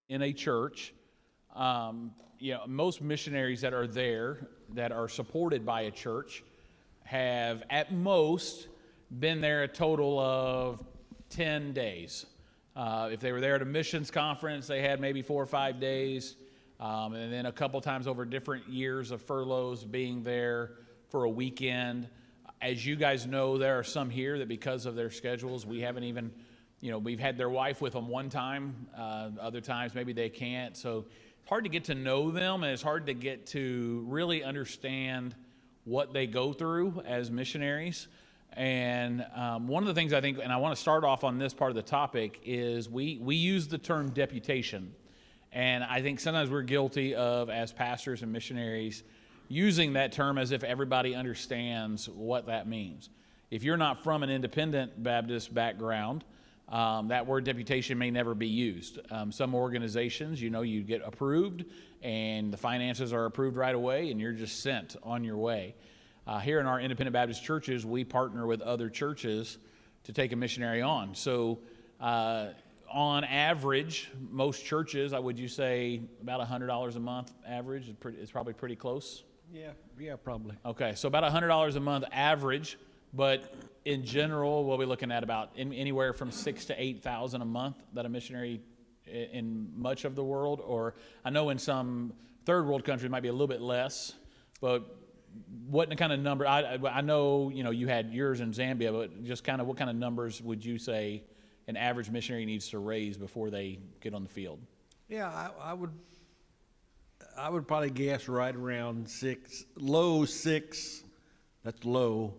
in a church. Most missionaries that are there, that are supported by a church, have at most been there a total of 10 days. If they were there at a missions conference, they had maybe 4 or 5 days, and then a couple times over different years of furloughs being there for a weekend. As you guys know, there are some here that because of their schedules, we haven't even, we've had their wife with them one time. Other times maybe they can't. So it's hard to get to know them, and it's hard to get to really understand what they go through as missionaries. And one of the things I think, and I want to start off on this part of the topic, is we use the term deputation. And I think sometimes we're guilty of, as pastors and missionaries, using that term as if everybody understands what that means. If you're not from an independent Baptist background, that word deputation may never be used. Some organizations, you get approved and the finances are approved right away and you're just sent on your way. Here in our independent Baptist churches, we partner with other churches to take a missionary on. So on average, most churches, would you say about $100 a month average? It's probably pretty close. Yeah, probably. Okay, so about $100 a month average, but in general, we'll be looking at about anywhere from $6,000 to $8,000 a month that a missionary in much of the world, or I know in some third world countries it might be a little bit less, but what kind of number? I know you had yours in Zambia, but just kind of what kind of numbers would you say an average missionary needs to raise before they get on the field? Yeah, I would probably guess right around low six. That's low.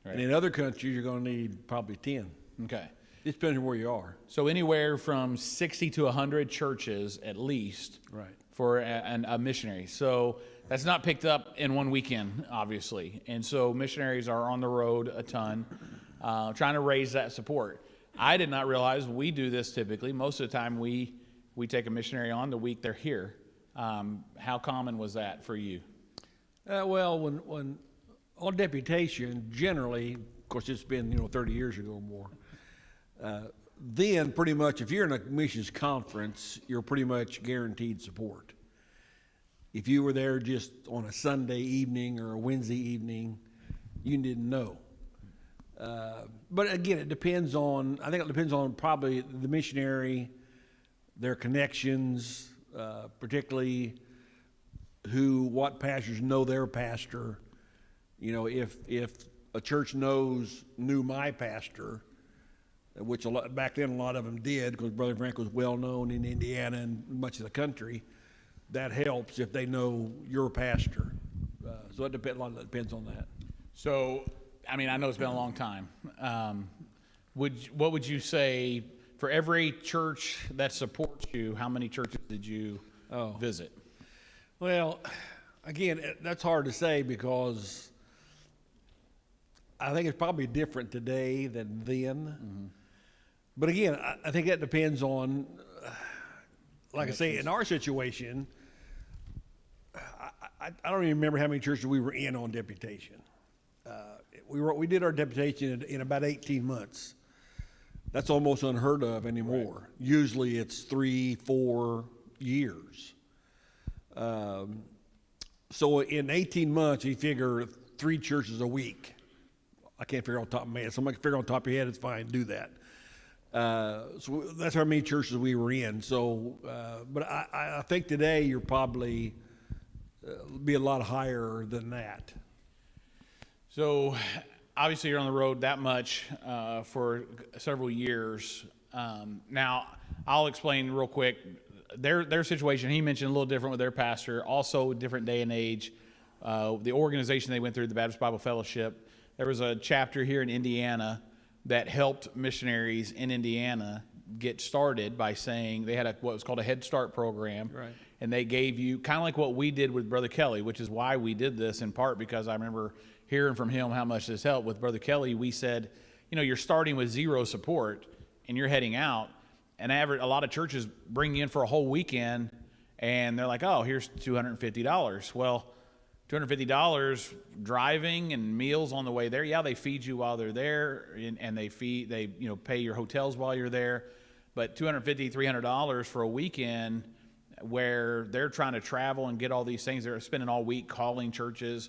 Right. And in other countries, you're going to need probably 10. Okay. It depends on where you are. So anywhere from 60 to 100 churches at least, right, for a missionary. So that's not picked up in one weekend, obviously. And so missionaries are on the road a ton, trying to raise that support. I did not realize we do this typically. Most of the time we take a missionary on the week they're here. How common was that for you? Well, when on deputation, generally, of course, it's been 30 years ago or more. Then, pretty much, if you're in a missions conference, you're pretty much guaranteed support. If you were there just on a Sunday evening or a Wednesday evening, you didn't know. But again, it depends on. I think it depends on probably the missionary, their connections. Particularly what pastors know their pastor. If a church knew my pastor, which back then a lot of them did, because Brother Frank was well known in Indiana and much of the country, that helps if they know your pastor. So a lot of that depends on that. So, I know it's been a long time. What would you say? For every church that supports you, how many churches did you visit? Well, again, that's hard to say because I think it's probably different today than then. Mm-hmm. But again, I think that depends on, like I say, in our situation, I don't even remember how many churches we were in on deputation. We did our deputation in about 18 months. That's almost unheard of anymore. Right. Usually it's 3-4 years. So in 18 months, you figure 3 churches a week. I can't figure on top of my head. Somebody can figure on top of your head, it's fine, do that. So that's how many churches we were in. So, but I think today you're probably be a lot higher than that. So obviously you're on the road that much for several years. Now, I'll explain real quick. Their situation, he mentioned, a little different with their pastor, also different day and age. The organization they went through, the Baptist Bible Fellowship, there was a chapter here in Indiana that helped missionaries in Indiana get started by saying they had what was called a Head Start program. Right. And they gave you, kind of like what we did with Brother Kelly, which is why we did this in part, because I remember hearing from him how much this helped. With Brother Kelly, we said, you're starting with 0 support and you're heading out, and a lot of churches bring you in for a whole weekend and they're like, oh, here's $250. Well, $250 driving and meals on the way there. Yeah, they feed you while they're there, and they pay your hotels while you're there. But $250, $300 for a weekend where they're trying to travel and get all these things, they're spending all week calling churches.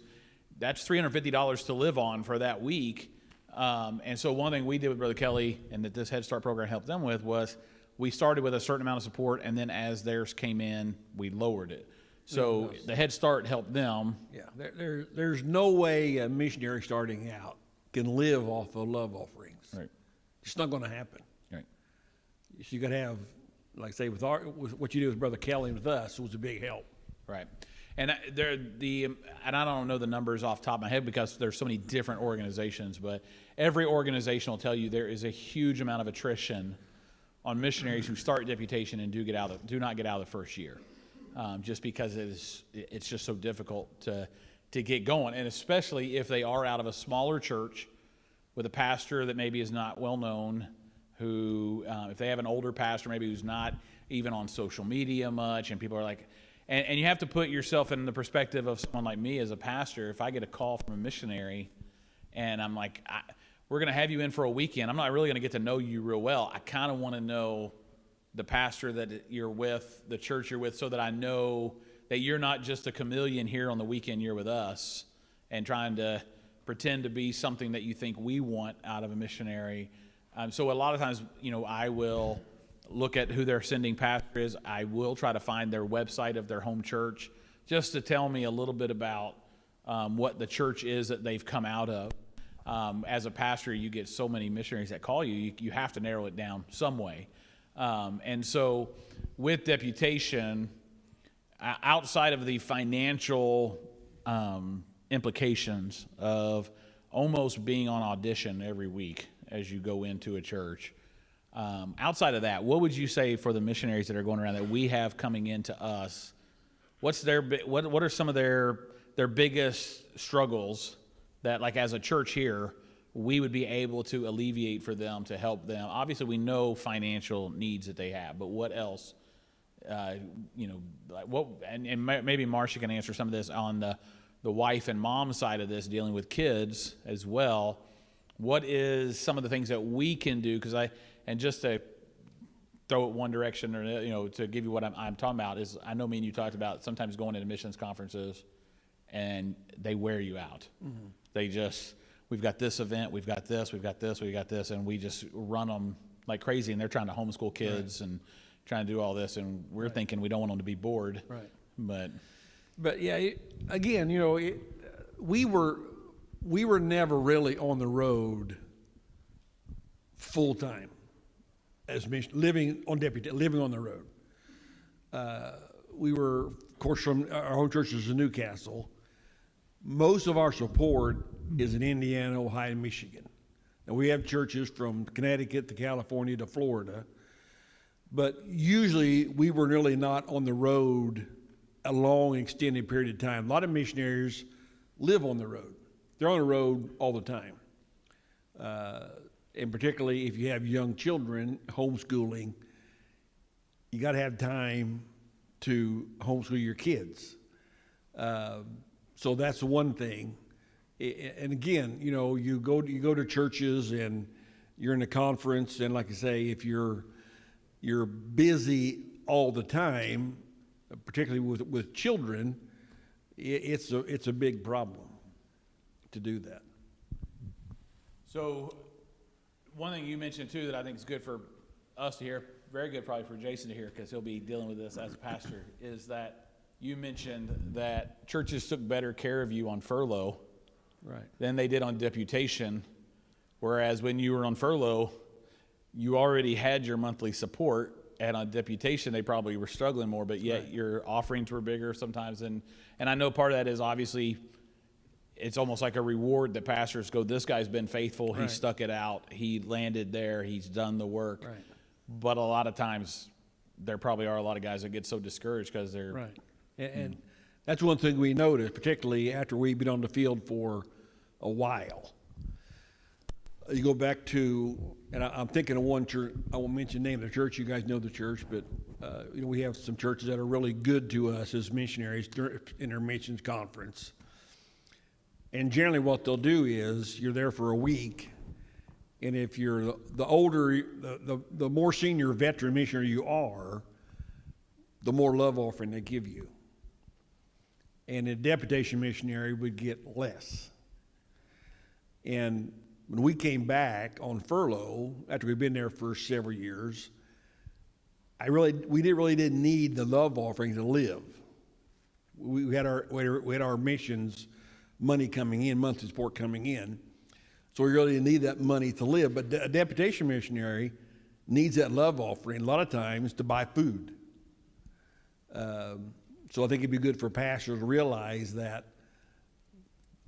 That's $350 to live on for that week. And so one thing we did with Brother Kelly and that this Head Start program helped them with was we started with a certain amount of support, and then as theirs came in, we lowered it. So the Head Start helped them. Yeah, there's no way a missionary starting out can live off of love offerings. Right. It's not going to happen. Right. So you got to have, like I say, with what you did with Brother Kelly and with us was a big help. Right. And and I don't know the numbers off the top of my head because there's so many different organizations, but every organization will tell you there is a huge amount of attrition on missionaries who start deputation and do not get out of the first year, just because it's just so difficult to get going, and especially if they are out of a smaller church with a pastor that maybe is not well known, who if they have an older pastor maybe who's not even on social media much, and people are like. And you have to put yourself in the perspective of someone like me as a pastor. If I get a call from a missionary and I'm like, we're going to have you in for a weekend, I'm not really going to get to know you real well. I kind of want to know the pastor that you're with, the church you're with, so that I know that you're not just a chameleon here on the weekend you're with us and trying to pretend to be something that you think we want out of a missionary. So a lot of times, I will look at who their sending pastor is. I will try to find their website of their home church just to tell me a little bit about what the church is that they've come out of. As a pastor, you get so many missionaries that call you, you have to narrow it down some way. And so with deputation, outside of the financial implications of almost being on audition every week as you go into a church, outside of that, what would you say for the missionaries that are going around that we have coming into us? What are some of their biggest struggles that, like as a church here, we would be able to alleviate for them to help them? Obviously, we know financial needs that they have, but what else? Maybe Marcia can answer some of this on the wife and mom side of this, dealing with kids as well. What is some of the things that we can do? And just to throw it one direction, or to give you what I'm talking about is, I know me and you talked about sometimes going into missions conferences, and they wear you out. Mm-hmm. We've got this event, we've got this, and we just run them like crazy, and they're trying to homeschool kids and trying to do all this, and we're thinking we don't want them to be bored. Right. But yeah, again, we were never really on the road full time. As living on the road. We were, of course, from our home church is in Newcastle. Most of our support is in Indiana, Ohio, and Michigan. And we have churches from Connecticut to California to Florida. But usually we were really not on the road a long, extended period of time. A lot of missionaries live on the road. They're on the road all the time. And particularly if you have young children, homeschooling, you got to have time to homeschool your kids. So that's one thing. And again, you go to churches and you're in a conference, and like I say, if you're busy all the time, particularly with children, it's a big problem to do that. So one thing you mentioned too that I think is good for us to hear, very good probably for Jason to hear because he'll be dealing with this as a pastor, is that you mentioned that churches took better care of you on furlough than they did on deputation, whereas when you were on furlough, you already had your monthly support, and on deputation they probably were struggling more, but yet your offerings were bigger sometimes. And I know part of that is obviously it's almost like a reward that pastors go, this guy's been faithful, he stuck it out, he landed there, he's done the work. Right. But a lot of times there probably are a lot of guys that get so discouraged because they're... Right. And that's one thing we noticed, particularly after we've been on the field for a while. You go back to, and I'm thinking of one church, I won't mention the name of the church, you guys know the church, but we have some churches that are really good to us as missionaries in our missions conference. And generally what they'll do is, you're there for a week, And if you're the older, the more senior veteran missionary you are, the more love offering they give you. And a deputation missionary would get less. And when we came back on furlough, after we'd been there for several years, we didn't need the love offering to live. We had our missions money coming in, monthly support coming in. So we really didn't need that money to live. But a deputation missionary needs that love offering a lot of times to buy food. So I think it'd be good for pastors to realize that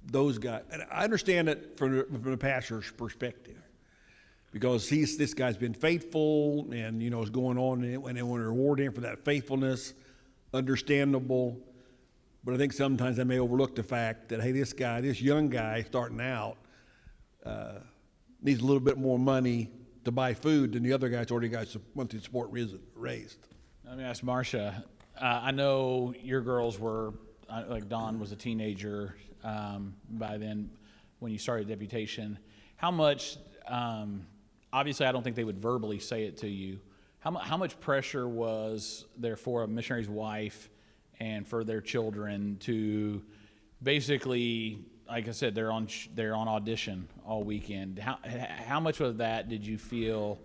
those guys, and I understand it from the pastor's perspective, because this guy's been faithful and, is going on, and they want to reward him for that faithfulness. Understandable. But I think sometimes they may overlook the fact that, hey, this young guy starting out, needs a little bit more money to buy food than the other guy's already got some monthly support raised. Let me ask Marcia. I know your girls were, like Dawn was a teenager by then when you started deputation. How much, obviously I don't think they would verbally say it to you, how much pressure was there for a missionary's wife and for their children to basically, like I said, they're on audition all weekend. How much of that did you feel,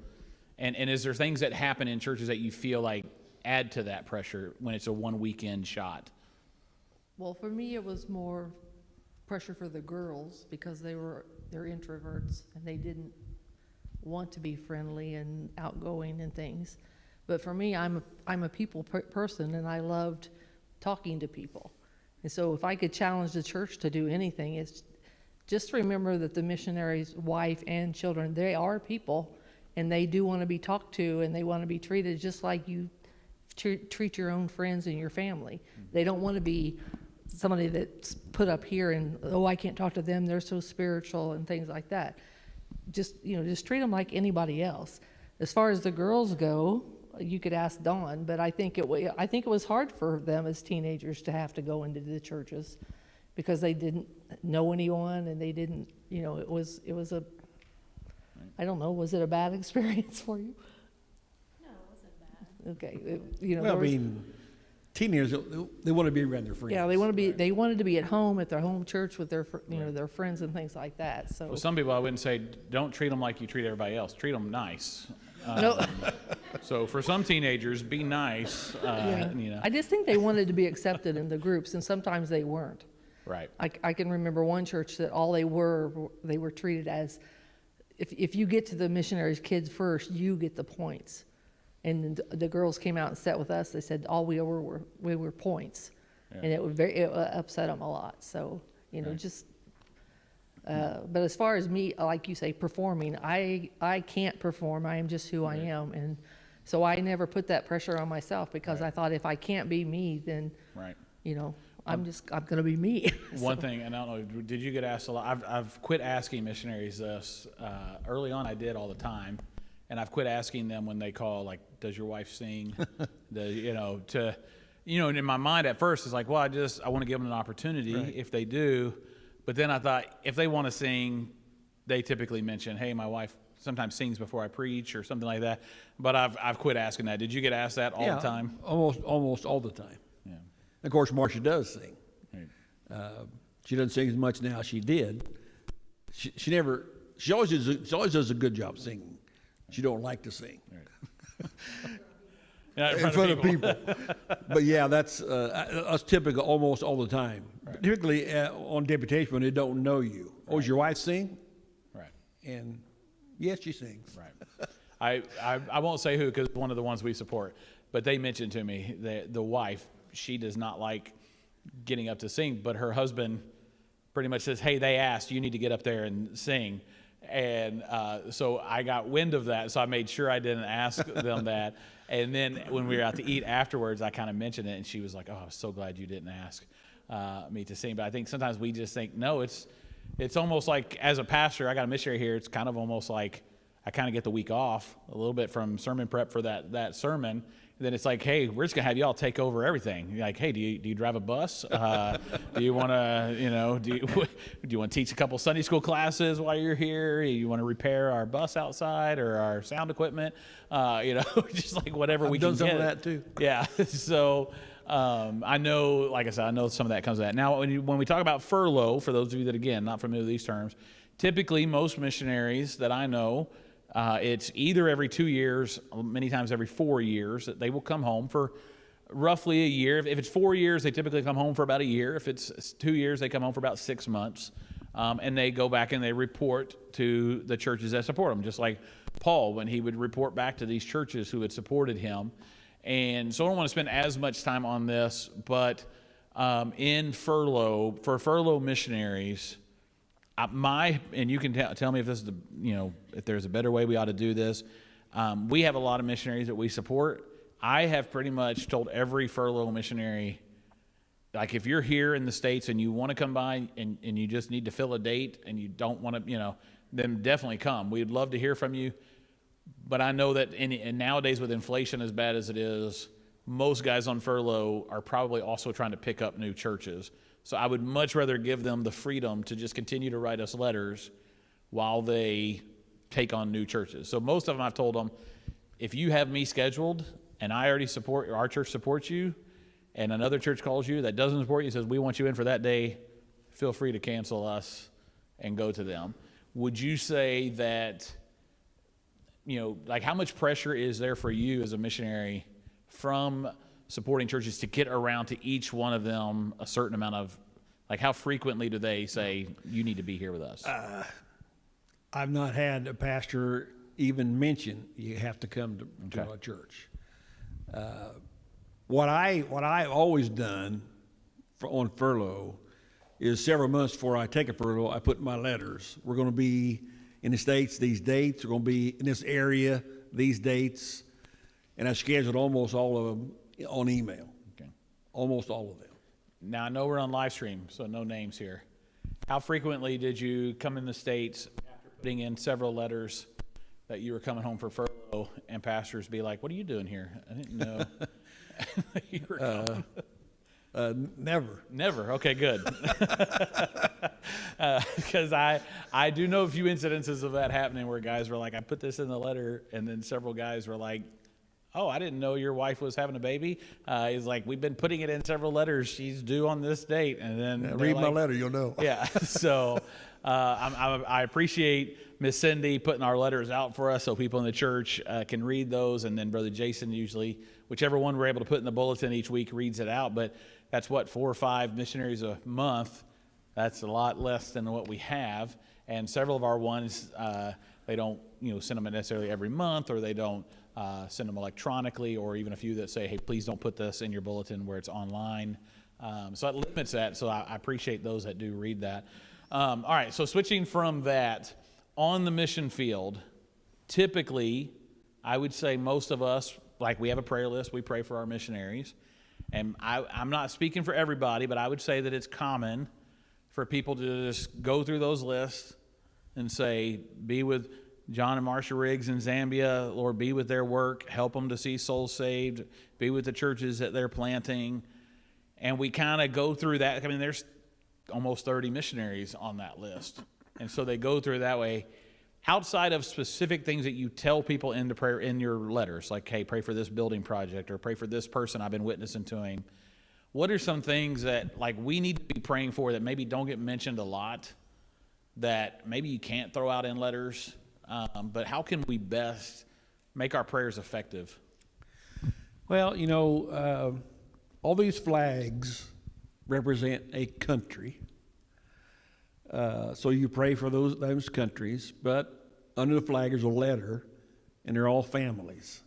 and is there things that happen in churches that you feel like add to that pressure when it's a one weekend shot? Well, for me, it was more pressure for the girls because they're introverts and they didn't want to be friendly and outgoing and things. But for me, I'm a people person, and I loved talking to people. And so if I could challenge the church to do anything, it's just remember that the missionary's wife and children, they are people, and they do want to be talked to, and they want to be treated just like you treat your own friends and your family. They don't want to be somebody that's put up here and, oh, I can't talk to them, they're so spiritual and things like that. Just treat them like anybody else. As far as the girls go, you could ask Dawn, but I think it was hard for them as teenagers to have to go into the churches because they didn't know anyone, and they didn't, it was a, I don't know, was it a bad experience for you? No, it wasn't bad. Okay, Well, teenagers, they want to be around their friends. yeah, they wanted to be at home at their home church with their, their friends and things like that. So Well, some people I wouldn't say, don't treat them like you treat everybody else. Treat them nice. no. So for some teenagers, be nice. I just think they wanted to be accepted in the groups, and sometimes they weren't. Right. I can remember one church that all they were treated as, if you get to the missionaries' kids first, you get the points. And the girls came out and sat with us. They said all we were points, Yeah. and it upset them a lot. So Right. just. But as far as me, like you say, performing, I can't perform. I am just who I am, and so I never put that pressure on myself because Right. I thought if I can't be me, then Right. I'm going to be me. One thing, and I don't know, did you get asked a lot? I've quit asking missionaries this. Early on, I did all the time, and I've quit asking them when they call, like, does your wife sing? And in my mind at first, it's like, well, I want to give them an opportunity Right. if they do. But then I thought, if they want to sing, they typically mention, hey, my wife sometimes sings before I preach or something like that. But I've quit asking that. Did you get asked that all the time? Almost all the time. Yeah. Of course, Marcia does sing. Right. She doesn't sing as much now as she did. She always does a good job singing. She don't like to sing. Right. Not In front of people. But yeah, that's typical almost all the time. Right. Particularly on deputation when they don't know you. Oh, does your wife sing? Right. And yes, she sings. Right. I won't say who because one of the ones we support, but they mentioned to me that the wife, she does not like getting up to sing, but her husband pretty much says, hey, they asked, you need to get up there and sing. And so I got wind of that, so I made sure I didn't ask them that. And then when we were out to eat afterwards, I kind of mentioned it, and she was like, oh, I was so glad you didn't ask me to sing. But I think sometimes we just think, no, it's almost like, as a pastor, I got a missionary here, it's kind of almost like I kind of get the week off a little bit from sermon prep for that sermon. And then it's like, hey, we're just going to have y'all take over everything. Like, hey, do you drive a bus? Do you want to, you want to teach a couple Sunday school classes while you're here? You want to repair our bus outside or our sound equipment? Just like whatever we can I've done some get. of that too. Yeah. So I know, like I said, I know some of that comes with that. Now, when we talk about furlough, for those of you that, again, not familiar with these terms, typically most missionaries that I know, it's either every 2 years, many times every 4 years, that they will come home for roughly a year. If it's 4 years, they typically come home for about a year. If it's 2 years, they come home for about 6 months. And they go back and they report to the churches that support them, just like Paul, when he would report back to these churches who had supported him. And so I don't want to spend as much time on this, but in furlough, for furlough missionaries, and you can tell me if this is if there's a better way we ought to do this. We have a lot of missionaries that we support. I have pretty much told every furlough missionary, like, if you're here in the States and you want to come by and you just need to fill a date and you don't want to, then definitely come. We'd love to hear from you. But I know that and nowadays with inflation as bad as it is, most guys on furlough are probably also trying to pick up new churches. So I would much rather give them the freedom to just continue to write us letters while they take on new churches. So most of them, I've told them, if you have me scheduled and I already our church supports you, and another church calls you that doesn't support you, says, we want you in for that day, feel free to cancel us and go to them. Would you say that, like, how much pressure is there for you as a missionary from supporting churches to get around to each one of them a certain amount of, like, how frequently do they say, you need to be here with us? I've not had a pastor even mention you have to come to a church. What I've always done on furlough is several months before I take a furlough, I put in my letters, we're going to be in the States these dates, we're going to be in this area these dates, and I scheduled almost all of them on email. Okay. Almost all of them. Now, I know we're on live stream, so no names here. How frequently did you come in the States after putting in several letters that you were coming home for furlough, and pastors be like, what are you doing here? I didn't know you were coming. Never. Never. Okay, good. Because I do know a few incidences of that happening where guys were like, I put this in the letter, and then several guys were like, oh, I didn't know your wife was having a baby. He's like, we've been putting it in several letters. She's due on this date. And then read my letter, you'll know. Yeah. So I appreciate Miss Cindy putting our letters out for us so people in the church can read those. And then Brother Jason usually, whichever one we're able to put in the bulletin each week, reads it out. But that's 4 or 5 missionaries a month. That's a lot less than what we have. And several of our ones, they don't send them necessarily every month, or they don't send them electronically, or even a few that say, hey, please don't put this in your bulletin where it's online. So that limits that. So I appreciate those that do read that. All right, so switching from that, on the mission field, typically, I would say most of us, like, we have a prayer list. We pray for our missionaries. And I'm not speaking for everybody, but I would say that it's common for people to just go through those lists and say, be with John and Marcia Riggs in Zambia, Lord, be with their work, help them to see souls saved, be with the churches that they're planting. And we kind of go through that. I mean, there's almost 30 missionaries on that list. And so they go through that way. Outside of specific things that you tell people in the prayer in your letters, like, hey, pray for this building project, or pray for this person I've been witnessing to him, what are some things that, like, we need to be praying for that maybe don't get mentioned a lot, that maybe you can't throw out in letters, but how can we best make our prayers effective? Well, all these flags represent a country. So you pray for those countries, but under the flag is a letter, and they're all families.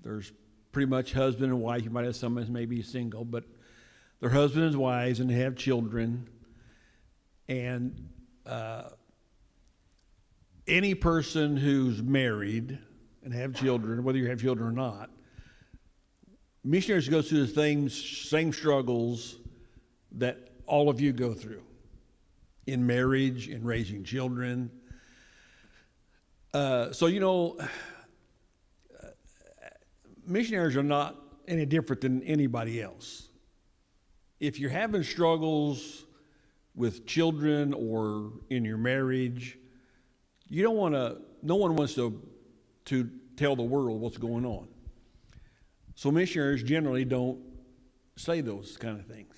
There's pretty much husband and wife. You might have some that may be single, but they're husband and wives, and they have children. And any person who's married and have children, whether you have children or not, missionaries go through the same struggles that all of you go through in marriage, in raising children. Missionaries are not any different than anybody else. If you're having struggles with children or in your marriage, you don't want to, no one wants to tell the world what's going on. So missionaries generally don't say those kind of things.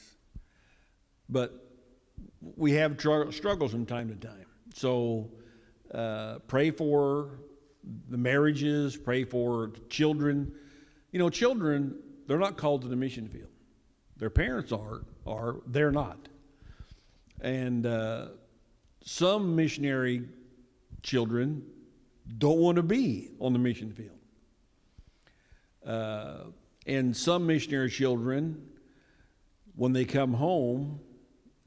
But we have struggles from time to time. So pray for the marriages, pray for the children. You know, children, they're not called to the mission field. Their parents are they're not. And some missionary children don't want to be on the mission field. And some missionary children, when they come home,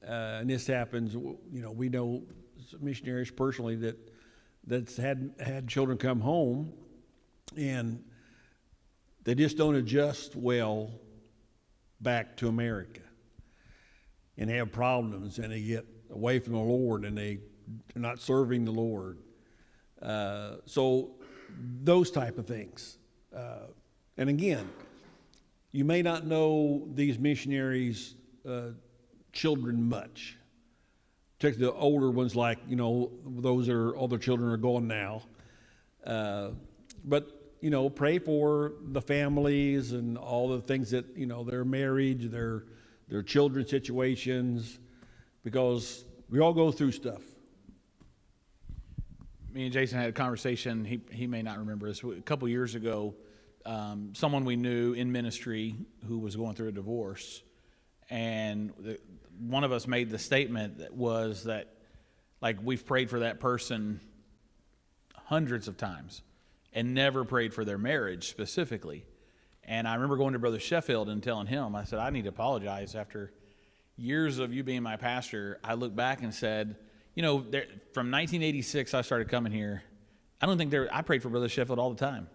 and this happens, you know, we know missionaries personally that's had children come home, and they just don't adjust well back to America, and have problems, and they get away from the Lord, and they're not serving the Lord. So those type of things. And again, you may not know these missionaries' children much. Check the older ones, like, you know, those are older children are going now. But, you know, pray for the families and all the things that, you know, their marriage, their children's situations, because we all go through stuff. Me and Jason had a conversation. He may not remember this. A couple years ago, someone we knew in ministry who was going through a divorce, and one of us made the statement that was that, like, we've prayed for that person hundreds of times and never prayed for their marriage specifically. And I remember going to Brother Sheffield and telling him, I said, I need to apologize. After years of you being my pastor, I looked back and said, you know, from 1986 I started coming here, I prayed for Brother Sheffield all the time.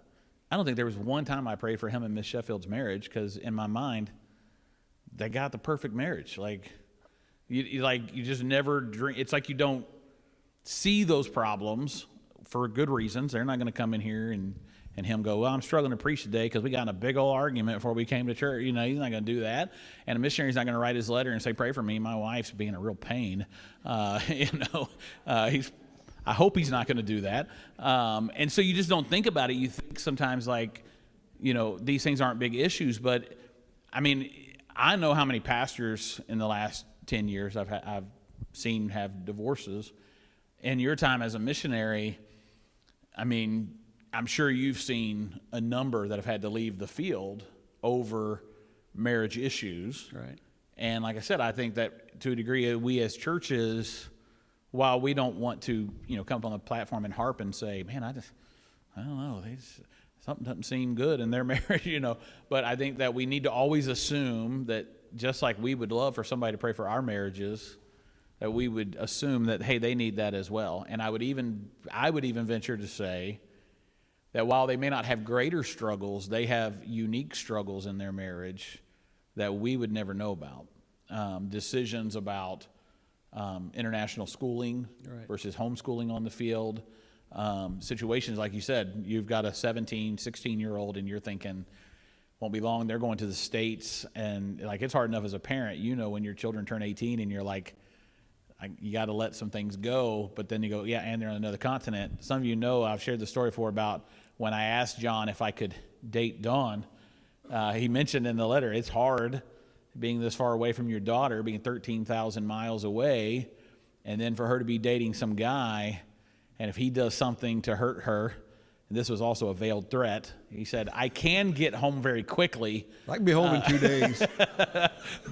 I don't think there was one time I prayed for him and Miss Sheffield's marriage, because in my mind, they got the perfect marriage. Like, you just never dream. It's like you don't see those problems for good reasons. They're not going to come in here and him go, well, I'm struggling to preach today because we got in a big old argument before we came to church. You know, he's not going to do that. And a missionary's not going to write his letter and say, pray for me. My wife's being a real pain. I hope he's not going to do that. And so you just don't think about it. You think sometimes, like, you know, these things aren't big issues. But, I mean, I know how many pastors in the last 10 years I've seen have divorces. In your time as a missionary, I mean, I'm sure you've seen a number that have had to leave the field over marriage issues. Right. And like I said, I think that to a degree, we as churches, while we don't want to, you know, come up on the platform and harp and say, man, I don't know, something doesn't seem good in their marriage, you know. But I think that we need to always assume that, just like we would love for somebody to pray for our marriages, that we would assume that, hey, they need that as well. And I would even venture to say that while they may not have greater struggles, they have unique struggles in their marriage that we would never know about. Decisions about international schooling versus homeschooling on the field. Situations like you said, you've got a 17, 16-year-old and you're thinking, won't be long, they're going to the States. And like, it's hard enough as a parent, you know, when your children turn 18 and you're like, you got to let some things go. But then you go, yeah, and they're on another continent. Some of you know, I've shared the story before about when I asked John if I could date Dawn. He mentioned in the letter, it's hard being this far away from your daughter, being 13,000 miles away, and then for her to be dating some guy, and if he does something to hurt her, and this was also a veiled threat, he said, I can get home very quickly. I can be home in 2 days.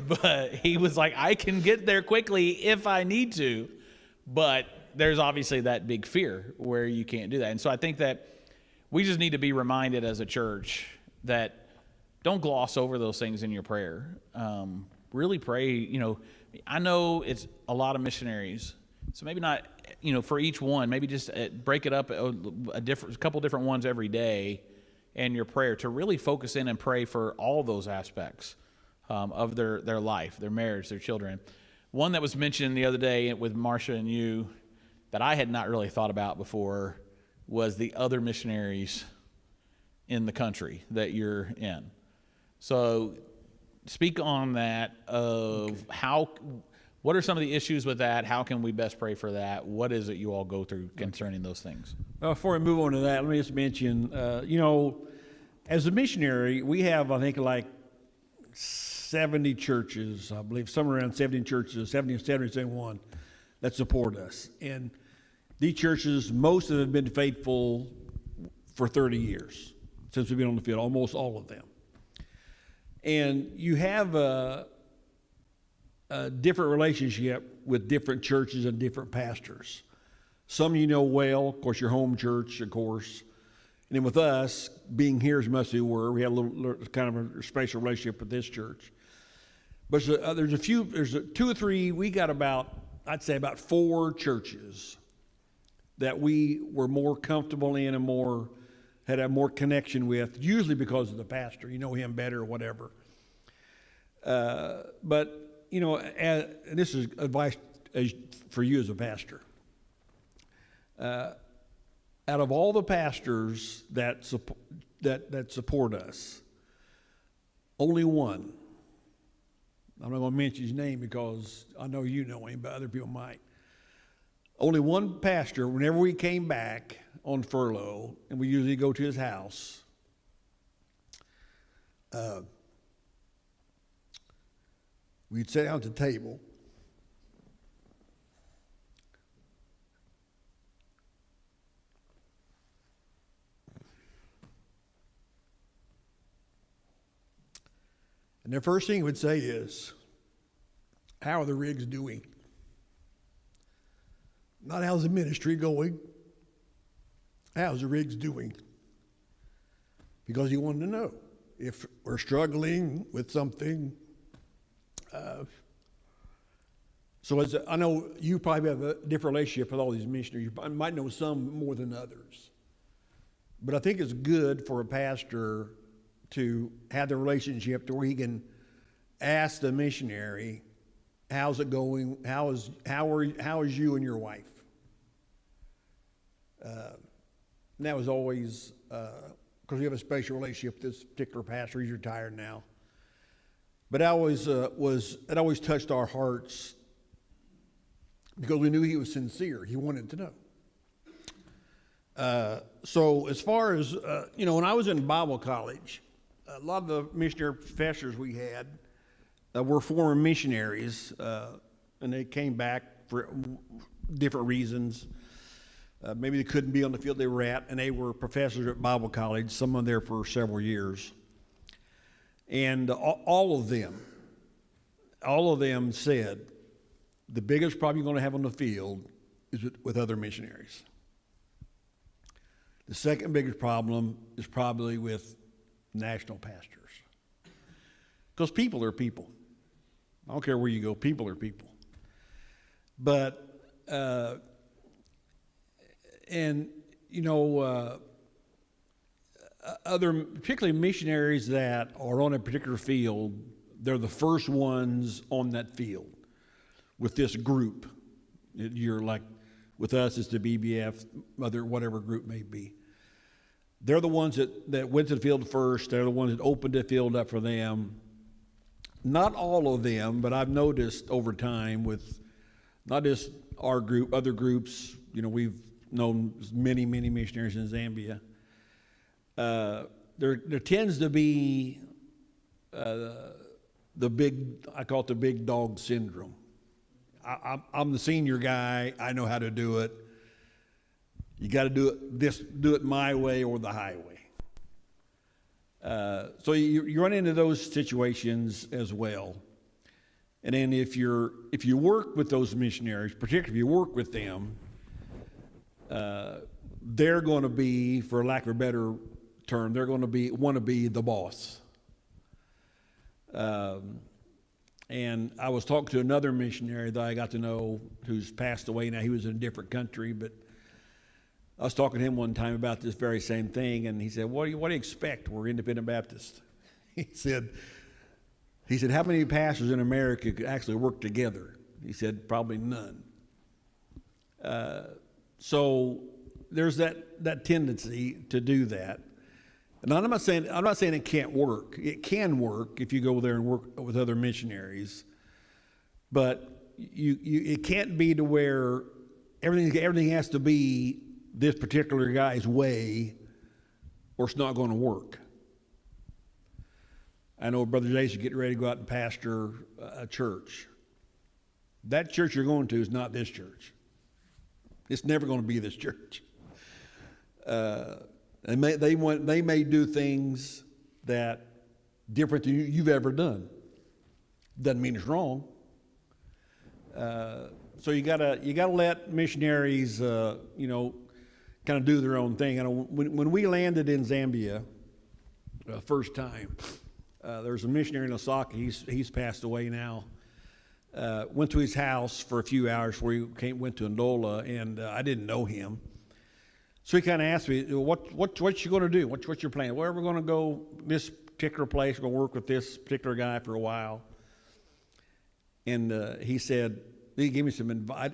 But he was like, I can get there quickly if I need to. But there's obviously that big fear where you can't do that. And so I think that we just need to be reminded as a church that don't gloss over those things in your prayer. Really pray. You know, I know it's a lot of missionaries, so maybe not, you know, for each one, maybe just break it up a couple different ones every day in your prayer to really focus in and pray for all those aspects of their life, their marriage, their children. One that was mentioned the other day with Marcia and you that I had not really thought about before was the other missionaries in the country that you're in. So speak on that of What are some of the issues with that? How can we best pray for that? What is it you all go through concerning those things? Well, before I move on to that, let me just mention, as a missionary, we have, I think, like 70 churches, I believe, somewhere around 70 churches, 70 or 71, that support us. And these churches, most of them have been faithful for 30 years since we've been on the field, almost all of them. And you have a different relationship with different churches and different pastors. Some you know well, of course, your home church, of course. And then with us, being here as much as we were, we had a little kind of a special relationship with this church. But there's two or three, we got I'd say about 4 churches that we were more comfortable in and had a more connection with, usually because of the pastor. You know him better or whatever. But, and this is advice for you as a pastor. Out of all the pastors that support us, only one, I'm not going to mention his name because I know you know him, but other people might. Only one pastor, whenever we came back on furlough, and we usually go to his house, we'd sit down at the table, and the first thing he would say is, "How are the Riggs doing?" Not how's the ministry going, how's the Riggs doing? Because he wanted to know if we're struggling with something. So I know you probably have a different relationship with all these missionaries. You might know some more than others. But I think it's good for a pastor to have the relationship to where he can ask the missionary, "How's it going? How is you and your wife?" And that was always because we have a special relationship with this particular pastor. He's retired now, but it always touched our hearts because we knew he was sincere. He wanted to know. So as far as when I was in Bible college, a lot of the missionary professors we had were former missionaries, and they came back for different reasons. Maybe they couldn't be on the field they were at, and they were professors at Bible college, some of them there for several years. And all of them said, the biggest problem you're going to have on the field is with other missionaries. The second biggest problem is probably with national pastors. Because people are people. I don't care where you go, people are people. But, particularly missionaries that are on a particular field, they're the first ones on that field with this group. You're like, with us, it's the BBF, whatever group may be. They're the ones that went to the field first. They're the ones that opened the field up for them. Not all of them, but I've noticed over time with not just our group, other groups, we've known many, many missionaries in Zambia. There tends to be I call it the big dog syndrome. I'm the senior guy. I know how to do it. You got to do it my way or the highway. So you run into those situations as well. And then if you work with those missionaries, particularly if you work with them, they're going to be, for lack of a better term, they're going to want to be the boss. And I was talking to another missionary that I got to know who's passed away now. He was in a different country, but I was talking to him one time about this very same thing, and he said, what do you expect? We're independent Baptists. He said, how many pastors in America could actually work together? He said, probably none. So there's that tendency to do that. And I'm not saying it can't work. It can work if you go there and work with other missionaries. But, it can't be to where everything has to be this particular guy's way, or it's not going to work. I know Brother Jason getting ready to go out and pastor a church. That church you're going to is not this church. It's never going to be this church. They may do things that different than you've ever done. Doesn't mean it's wrong. So you gotta let missionaries, kind of do their own thing. And when we landed in Zambia, first time, there's a missionary in Osaka. He's passed away now. Went to his house for a few hours before he went to Ndola, and I didn't know him. So he kind of asked me, what you going to do? What's your plan? Well, we're going to go this particular place. We're going to work with this particular guy for a while. And he said, he gave me some advice.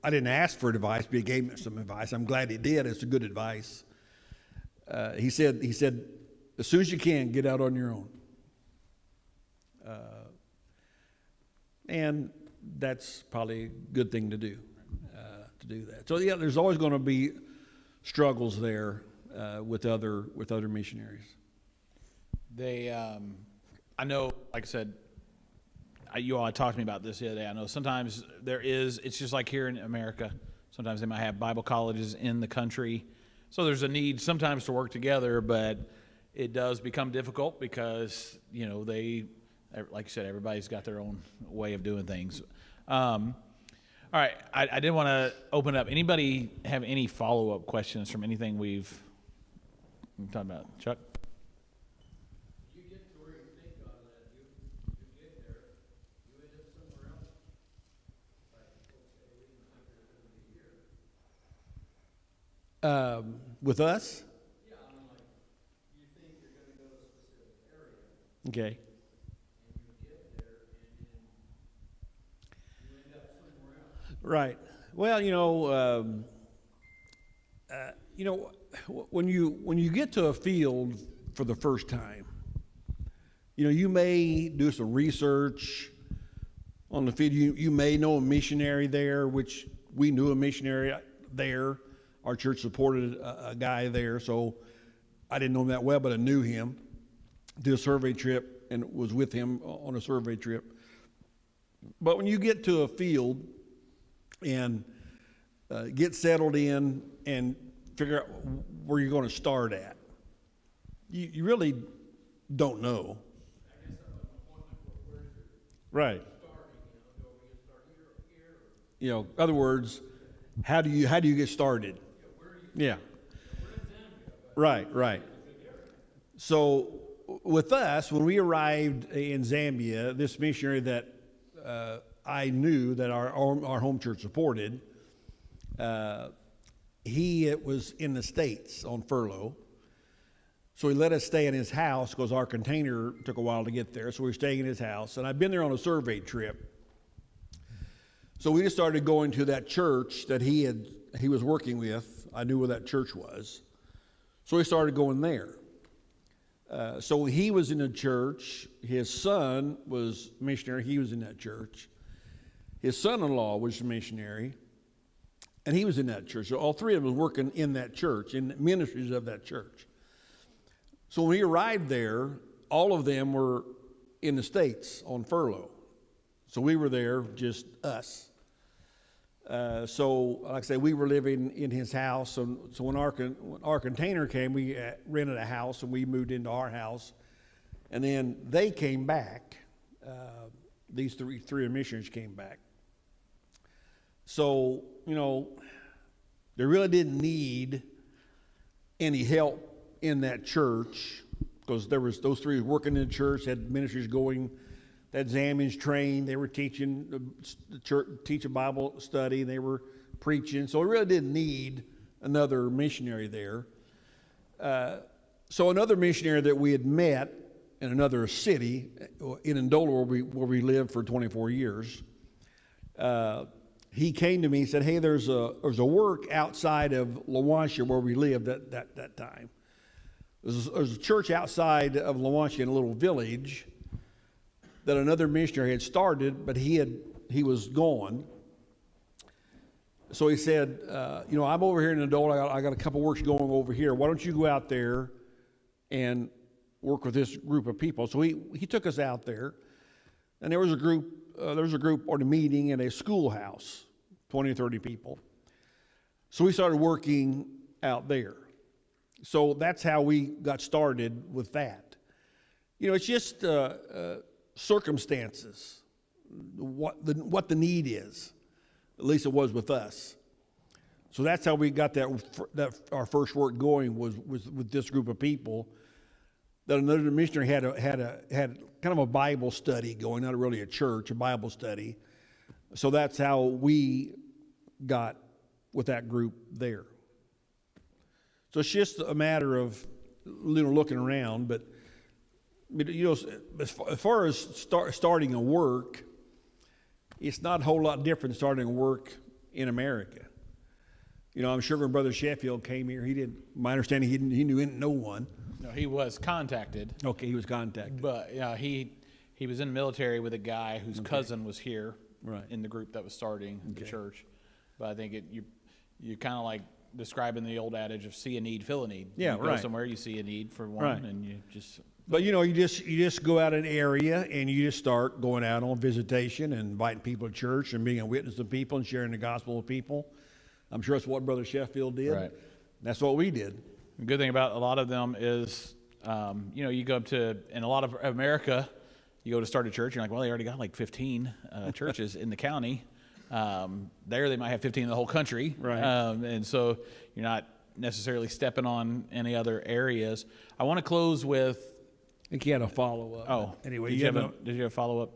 I didn't ask for advice, but he gave me some advice. I'm glad he did. It's a good advice. He said, as soon as you can, get out on your own. And that's probably a good thing to do that. So yeah, there's always going to be struggles there with other missionaries. They, I know, like I said, you all talked to me about this the other day. I know sometimes it's just like here in America. Sometimes they might have Bible colleges in the country. So there's a need sometimes to work together, but it does become difficult because, like you said, everybody's got their own way of doing things. All right, I did want to open up. Anybody have any follow-up questions from anything we've talked about? Chuck? You get to where you think God led you, you get there, you end up somewhere else. Like, okay, we didn't think there was going to be here. With us? Yeah, I mean, like, you think you're going to go to a specific area. Okay. Right. Well, when you get to a field for the first time, you may do some research on the field. You may know a missionary there, which we knew a missionary there. Our church supported a guy there, so I didn't know him that well, but I knew him. Did a survey trip and was with him on a survey trip. But when you get to a field and get settled in and figure out where you're going to start at, you really don't know. I guess I'm at the point where right. In other words, how do you get started? Yeah. Right. So with us, when we arrived in Zambia, this missionary that I knew that our home church supported, he was in the States on furlough. So he let us stay in his house because our container took a while to get there. So we were staying in his house. And I'd been there on a survey trip. So we just started going to that church that he was working with. I knew where that church was. So we started going there. So he was in a church. His son was missionary. He was in that church. His son-in-law was a missionary, and he was in that church. So all three of them was working in that church, in the ministries of that church. So when we arrived there, all of them were in the States on furlough. So we were there, just us. So, like I say, we were living in his house. So when our container came, we rented a house, and we moved into our house. And then they came back. These three missionaries came back. So, they really didn't need any help in that church because there was those three working in the church, had ministries going, that Zambians trained, they were teaching the church, teach a Bible study, they were preaching. So we really didn't need another missionary there. So another missionary that we had met in another city in Ndola where we lived for 24 years, he came to me and said, hey, there's a work outside of Lawansha where we lived at that time. There's a church outside of Lawansha in a little village that another missionary had started, but he had he was gone. So he said, I'm over here in adult. I got a couple works going over here. Why don't you go out there and work with this group of people? So he took us out there, and there was a group or a meeting in a schoolhouse, 20 or 30 people. So we started working out there. So that's how we got started with that. It's just circumstances, what the need is. At least it was with us. So that's how we got that our first work going was with this group of people. That another missionary had kind of a Bible study going, not really a church, a Bible study. So that's how we got with that group there. So it's just a matter of looking around, but as far as starting a work, it's not a whole lot different than starting a work in America. I'm sure when Brother Sheffield came here, my understanding, he didn't know one. No, he was contacted. Okay, he was contacted. But he was in the military with a guy whose cousin was here, right, in the group that was starting the church. But I think you kind of like describing the old adage of see a need, fill a need. Yeah, you right. Go somewhere, you see a need for one, Right. and you just. But you just go out an area and you just start going out on visitation and inviting people to church and being a witness to people and sharing the gospel with people. I'm sure that's what Brother Sheffield did. Right. That's what we did. The good thing about a lot of them is, you go up to, in a lot of America, you go to start a church, you're like, well, they already got like 15 churches in the county. There they might have 15 in the whole country. Right. And so you're not necessarily stepping on any other areas. I want to close with. I think he had a follow-up. Oh, anyway, did you have a follow-up?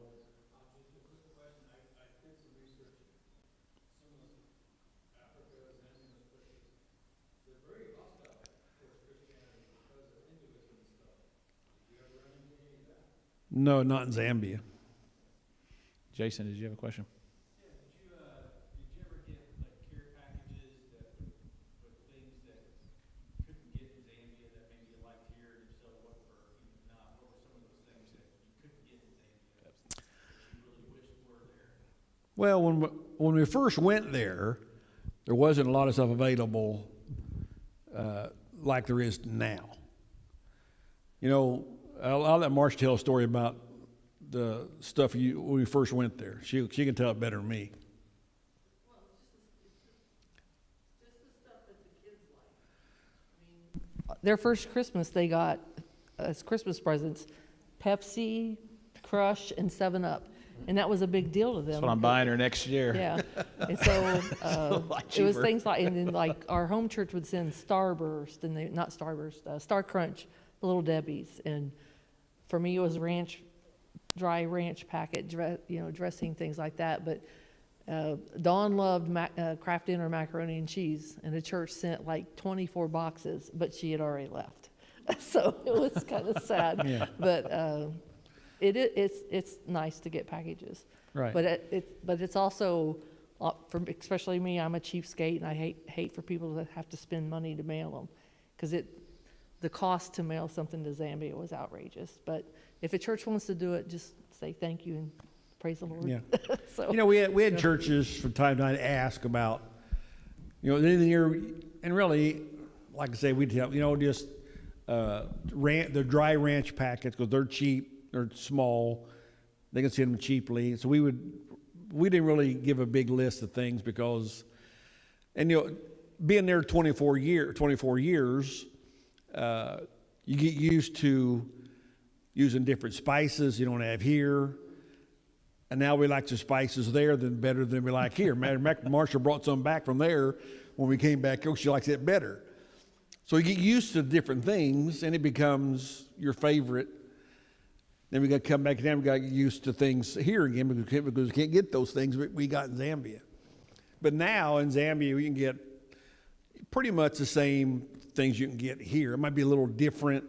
No, not in Zambia. Jason, did you have a question? Yeah, did you ever get like care packages with things that you couldn't get in Zambia that maybe you liked here, and if so, what were some of those things that you couldn't get in Zambia that you really wished were there? Well, when we first went there wasn't a lot of stuff available like there is now. I'll let Marcia tell a story about the stuff when we first went there. She can tell it better than me. Well, just the stuff that the kids like. Their first Christmas, they got as Christmas presents Pepsi, Crush, and 7-Up. And that was a big deal to them. That's what I'm buying her next year. Yeah. And so it was cheaper. things like, and then like our home church would send Starburst, and not Starburst, Star Crunch, the Little Debbie's. And for me, it was dry ranch packet, dressing, things like that. But Dawn loved Kraft Dinner macaroni and cheese, and the church sent like 24 boxes, but she had already left. So it was kind of sad. Yeah. But it's nice to get packages. Right. But it's also, for especially me, I'm a cheapskate, and I hate for people to have to spend money to mail them, because the cost to mail something to Zambia was outrageous. But if a church wants to do it, just say thank you and praise the Lord. Yeah. So, we had churches from time to time ask about, and really, like I say, we'd tell, just the dry ranch packets, because they're cheap, they're small, they can send them cheaply. So we didn't really give a big list of things because, and being there 24 years, you get used to using different spices you don't have here. And now we like the spices there better than we like here. Matter of fact, Marsha brought some back from there when we came back. Oh, she likes it better. So you get used to different things, and it becomes your favorite. Then we got to come back and we got to get used to things here again because we can't get those things we got in Zambia. But now in Zambia, we can get pretty much the same things you can get here. It might be a little different.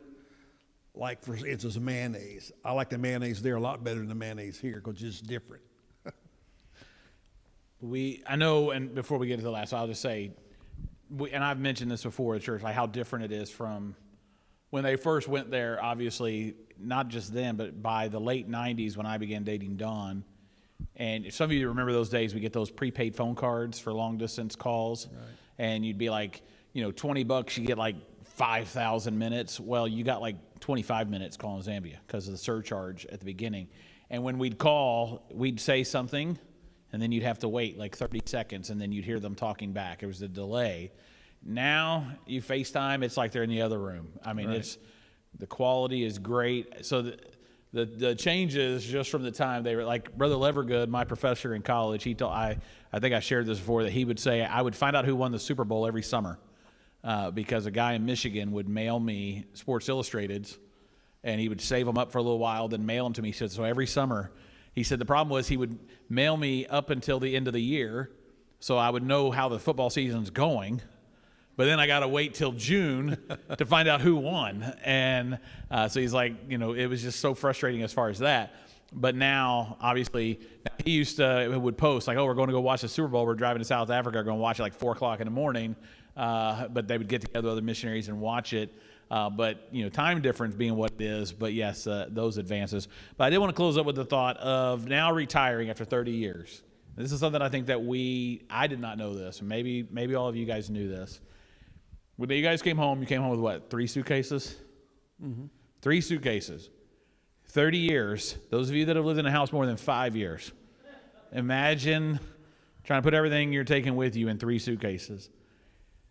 Like, for instance, mayonnaise. I like the mayonnaise there a lot better than the mayonnaise here because it's different. I know, and before we get to the last, I'll just say, and I've mentioned this before at church, like how different it is from when they first went there. Obviously, not just then, but by the late 90s when I began dating Dawn, And some of you remember those days, we get those prepaid phone cards for long distance calls. Right. And you'd be like, $20, you get like 5,000 minutes. Well, you got like 25 minutes calling Zambia because of the surcharge at the beginning. And when we'd call, we'd say something, and then you'd have to wait like 30 seconds, and then you'd hear them talking back. There was a delay. Now you FaceTime, it's like they're in the other room. I mean, right. The quality is great. So the changes just from the time they were like Brother Levergood, my professor in college, he told I think I shared this before, that he would say I would find out who won the Super Bowl every summer because a guy in Michigan would mail me Sports Illustrateds, and he would save them up for a little while, then mail them to me. He said, so every summer, he said the problem was he would mail me up until the end of the year, so I would know how the football season's going. But then I got to wait till June to find out who won. And so he's like, it was just so frustrating as far as that. But now, obviously, he would post like, oh, we're going to go watch the Super Bowl. We're driving to South Africa. We're going to watch it like 4 o'clock in the morning. But they would get together with other missionaries and watch it. But time difference being what it is. But yes, those advances. But I did want to close up with the thought of now retiring after 30 years. This is something I think that I did not know this. And maybe all of you guys knew this. When you guys came home, you came home with what, 3 suitcases? Mm-hmm. 3 suitcases. 30 years. Those of you that have lived in a house more than 5 years, imagine trying to put everything you're taking with you in 3 suitcases.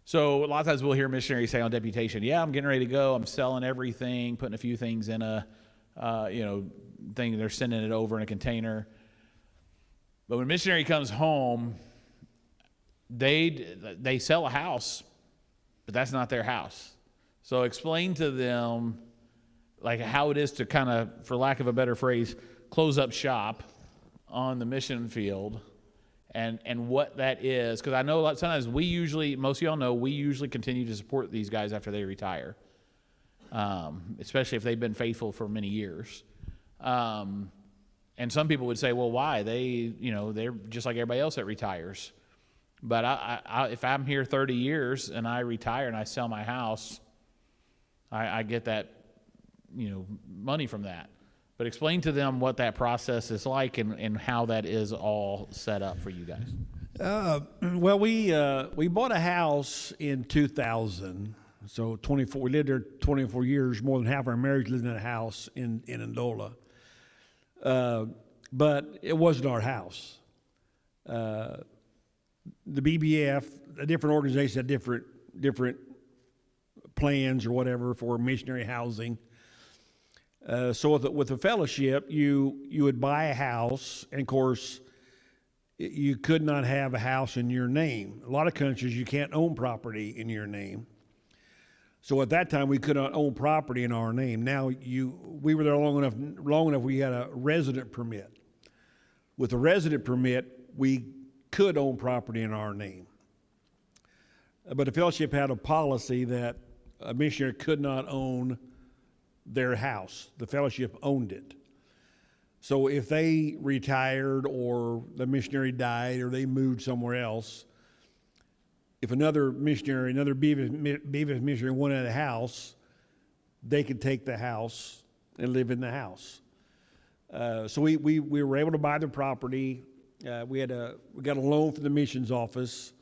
So a lot of times we'll hear missionaries say on deputation, yeah, I'm getting ready to go. I'm selling everything, putting a few things in a, thing. They're sending it over in a container. But when a missionary comes home, they sell a house, but that's not their house. So explain to them like how it is to kind of, for lack of a better phrase, close up shop on the mission field and what that is. Because I know sometimes most of y'all know, we usually continue to support these guys after they retire, especially if they've been faithful for many years. And some people would say, well, why? They're just like everybody else that retires. But if I'm here 30 years and I retire and I sell my house, I get that, money from that. But explain to them what that process is like and how that is all set up for you guys. Well, we bought a house in 2000. So 24. We lived there 24 years. More than half our marriage lived in a house in Ndola. But it wasn't our house. The BBF, a different organization, had different plans or whatever for missionary housing. So with the fellowship, you would buy a house, and of course, you could not have a house in your name. A lot of countries, you can't own property in your name. So at that time, we could not own property in our name. Now we were there long enough. We had a resident permit. With a resident permit, we could own property in our name. But the fellowship had a policy that a missionary could not own their house. The fellowship owned it. So if they retired or the missionary died or they moved somewhere else, if another BVF missionary wanted a house, they could take the house and live in the house. So we were able to buy the property. We got a loan from the missions office,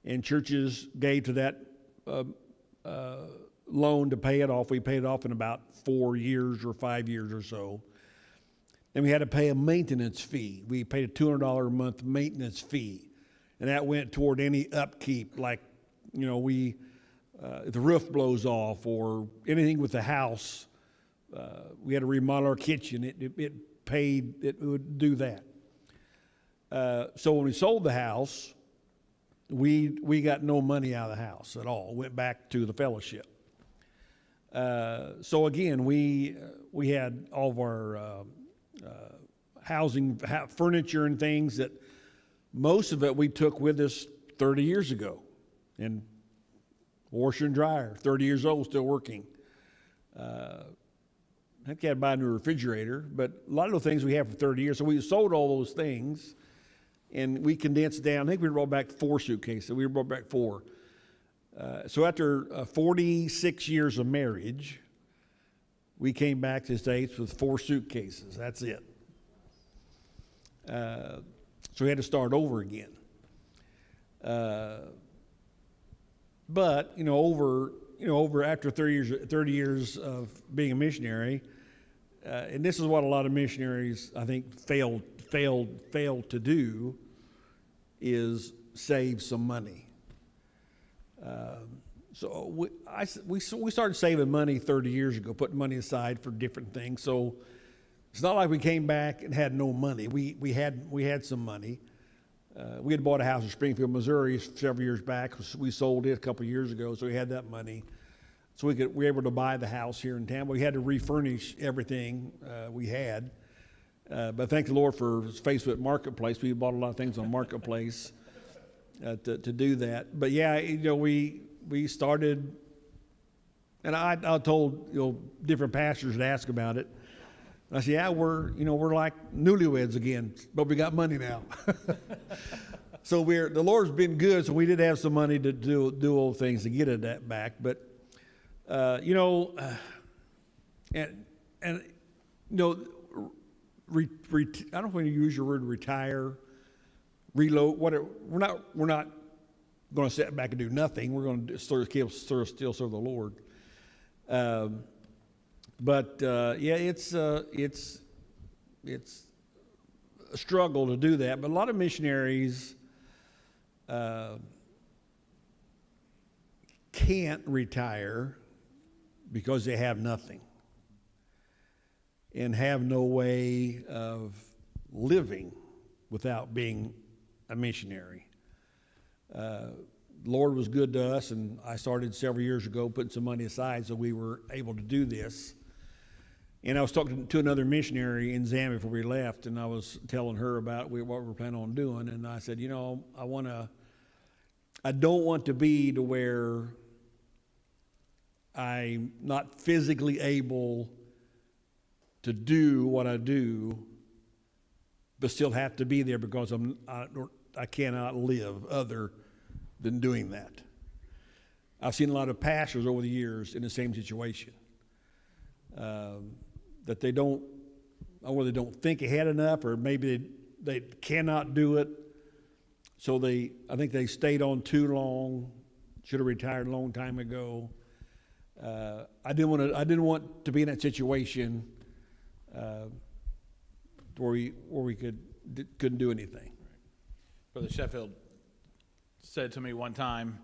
and churches gave to that loan to pay it off. We paid it off in about 4 years or 5 years or so. Then we had to pay a maintenance fee. We paid a $200 a month maintenance fee, and that went toward any upkeep, like if the roof blows off or anything with the house. We had to remodel our kitchen. It would do that. So when we sold the house, we got no money out of the house at all. It went back to the fellowship. So again, we had all of our housing, furniture and things that most of it we took with us 30 years ago. And washer and dryer, 30 years old, still working. I think you had to buy a new refrigerator, but a lot of the things we have for 30 years. So we sold all those things, and we condensed down. I think we brought back 4 suitcases. We brought back 4. So after 46 years of marriage, we came back to the States with 4 suitcases. That's it. So we had to start over again. But over after 30 years of being a missionary, and this is what a lot of missionaries I think failed to do, is save some money. So we started saving money 30 years ago, putting money aside for different things. So it's not like we came back and had no money. We had some money. We had bought a house in Springfield, Missouri several years back. We sold it a couple of years ago, so we had that money. So we were able to buy the house here in town. We had to refurnish everything we had. But thank the Lord for Facebook Marketplace. We bought a lot of things on Marketplace to do that. But yeah, we started, and I told different pastors to ask about it. I said, yeah, we're like newlyweds again, but we got money now. So the Lord's been good. So we did have some money to do old things to get that back. But I don't want to use your word retire, reload. Whatever. We're not going to sit back and do nothing. We're going to still serve the Lord. But it's a struggle to do that. But a lot of missionaries can't retire because they have nothing and have no way of living without being a missionary. The Lord was good to us, and I started several years ago putting some money aside so we were able to do this. And I was talking to another missionary in Zambia before we left, and I was telling her about what we were planning on doing. And I said, I don't want to be to where I'm not physically able to do what I do, but still have to be there because I cannot live other than doing that. I've seen a lot of pastors over the years in the same situation. That they don't think ahead enough, or maybe they cannot do it. So I think they stayed on too long. Should have retired a long time ago. I didn't want to be in that situation where we couldn't do anything. Brother Sheffield said to me one time,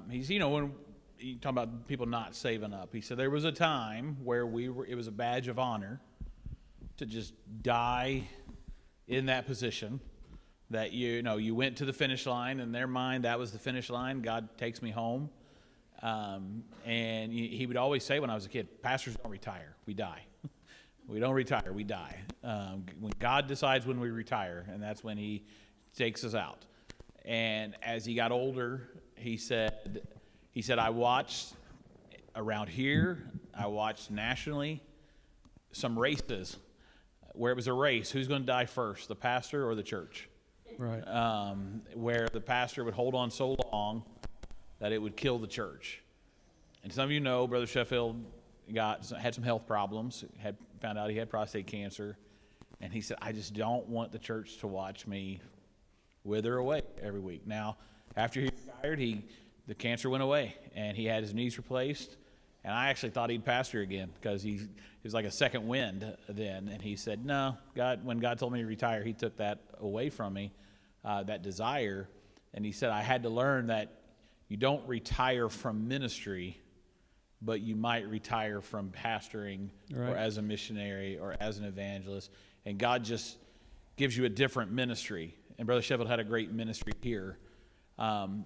he's when you talk about people not saving up. He said there was a time where it was a badge of honor to just die in that position, that you went to the finish line. In their mind, that was the finish line. God takes me home. And he would always say when I was a kid, pastors don't retire, we die. We don't retire, we die. When God decides when we retire, and that's when he takes us out. And as he got older, he said, I watched around here, I watched nationally some races where it was a race. Who's going to die first, the pastor or the church? Right. Where the pastor would hold on so long that it would kill the church. And some of you know, Brother Sheffield had some health problems, found out he had prostate cancer, and he said, I just don't want the church to watch me wither away every week. Now, after he retired, the cancer went away, and he had his knees replaced, and I actually thought he'd pastor again because he was like a second wind then. And he said, no, when God told me to retire, he took that away from me, that desire. And he said, I had to learn that you don't retire from ministry, but you might retire from pastoring, right, or as a missionary or as an evangelist. And God just gives you a different ministry. And Brother Sheffield had a great ministry here. Some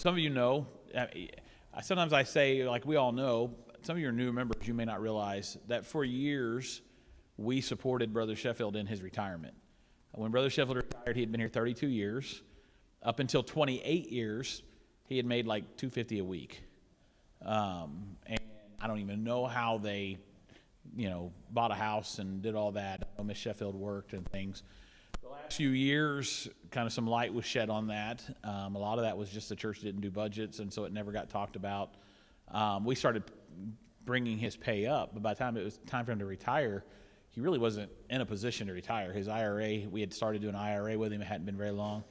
of you know, sometimes I say, like we all know, some of your new members, you may not realize that for years we supported Brother Sheffield in his retirement. When Brother Sheffield retired, he had been here 32 years. Up until 28 years, he had made like $250 a week. And I don't even know how they, bought a house and did all that. I know Miss Sheffield worked and things. The last few years, kind of some light was shed on that. A lot of that was just the church didn't do budgets, and so it never got talked about. We started bringing his pay up, but by the time it was time for him to retire, he really wasn't in a position to retire. His IRA, we had started doing IRA with him. It hadn't been very long.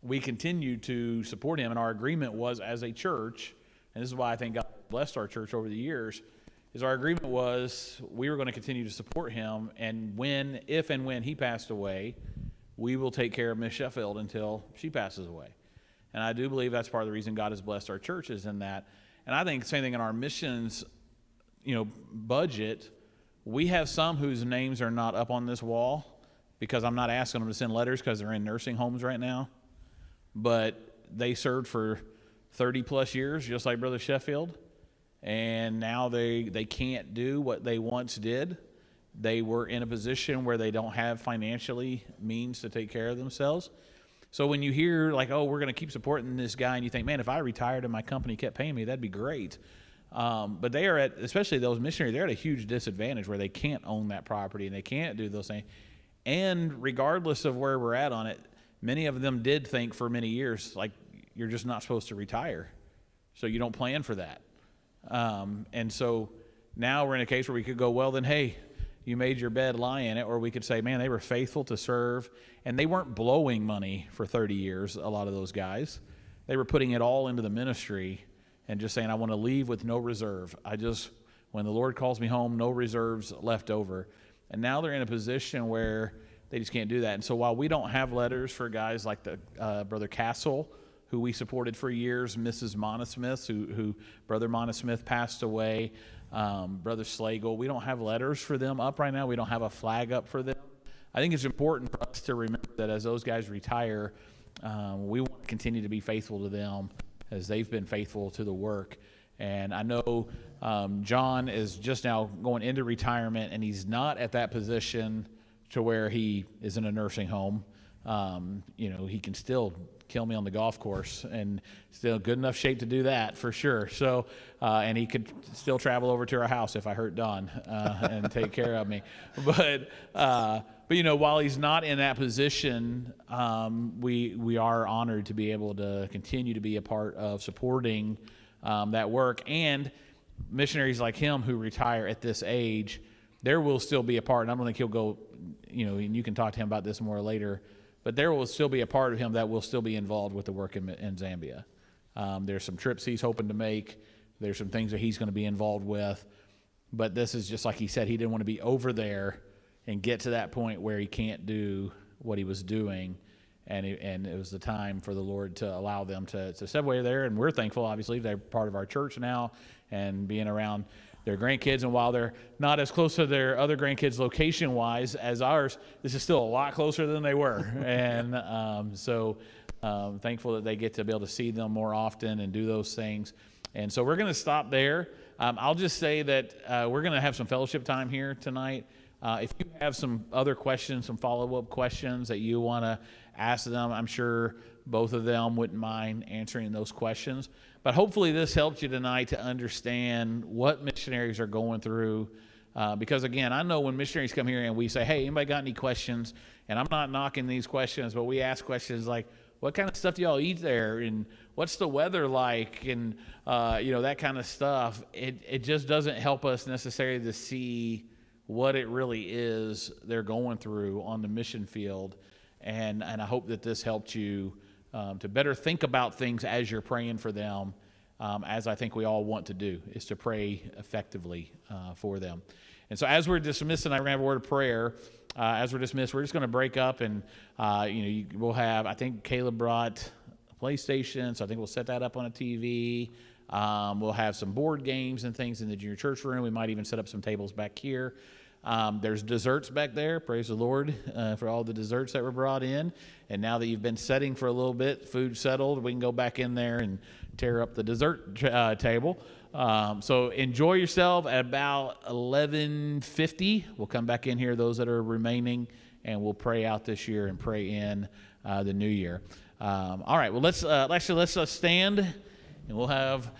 We continued to support him, and our agreement was, as a church, and this is why I think God blessed our church over the years, is our agreement was we were going to continue to support him, and if and when he passed away, we will take care of Miss Sheffield until she passes away. And I do believe that's part of the reason God has blessed our churches in that. And I think the same thing in our missions, budget. We have some whose names are not up on this wall because I'm not asking them to send letters because they're in nursing homes right now. But they served for 30 plus years, just like Brother Sheffield, and now they can't do what they once did. They were in a position where they don't have financially means to take care of themselves. So when you hear like, oh, we're going to keep supporting this guy, and you think, man, if I retired and my company kept paying me, that'd be great. But they are especially those missionaries, they're at a huge disadvantage where they can't own that property and they can't do those things. And regardless of where we're at on it, many of them did think for many years, like, you're just not supposed to retire. So you don't plan for that. And so now we're in a case where we could go, well, then, hey, you made your bed, lie in it. Or we could say, man, they were faithful to serve. And they weren't blowing money for 30 years, a lot of those guys. They were putting it all into the ministry and just saying, I want to leave with no reserve. When the Lord calls me home, no reserves left over. And now they're in a position where they just can't do that. And so while we don't have letters for guys like the Brother Castle, who we supported for years, Mrs. Monosmith, who Brother Monosmith passed away, Brother Slagle, we don't have letters for them up right now. We don't have a flag up for them. I think it's important for us to remember that as those guys retire, we want to continue to be faithful to them as they've been faithful to the work. And I know John is just now going into retirement, and he's not at that position to where he is in a nursing home. He can still kill me on the golf course and still good enough shape to do that for sure. So, and he could still travel over to our house if I hurt Don and take care of me. But while he's not in that position, we are honored to be able to continue to be a part of supporting that work. And missionaries like him who retire at this age, there will still be a part, and I don't think he'll go, and you can talk to him about this more later, but there will still be a part of him that will still be involved with the work in Zambia. There's some trips he's hoping to make. There's some things that he's going to be involved with. But this is just like he said, he didn't want to be over there and get to that point where he can't do what he was doing. And it was the time for the Lord to allow them to step away there. And we're thankful, obviously, they're part of our church now and being around their grandkids. And while they're not as close to their other grandkids location-wise as ours, this is still a lot closer than they were. And so thankful that they get to be able to see them more often and do those things. And so we're going to stop there. I'll just say that we're going to have some fellowship time here tonight. If you have some other questions, some follow-up questions that you want to ask them, I'm sure both of them wouldn't mind answering those questions. But hopefully this helped you tonight to understand what missionaries are going through. Because, again, I know when missionaries come here and we say, hey, anybody got any questions? And I'm not knocking these questions, but we ask questions like, what kind of stuff do y'all eat there? And what's the weather like? And, that kind of stuff. It just doesn't help us necessarily to see what it really is they're going through on the mission field. And I hope that this helped you to better think about things as you're praying for them, as I think we all want to do, is to pray effectively for them. And so as we're dismissing, I'm going to have a word of prayer. As we're dismissed, we're just going to break up, and we'll have, I think Caleb brought a PlayStation, so I think we'll set that up on a TV. We'll have some board games and things in the junior church room. We might even set up some tables back here. There's desserts back there. Praise the Lord for all the desserts that were brought in. And now that you've been setting for a little bit, food settled, we can go back in there and tear up the dessert table. So enjoy yourself at about 11:50. We'll come back in here, those that are remaining, and we'll pray out this year and pray in the new year. All right, well, let's stand, and we'll have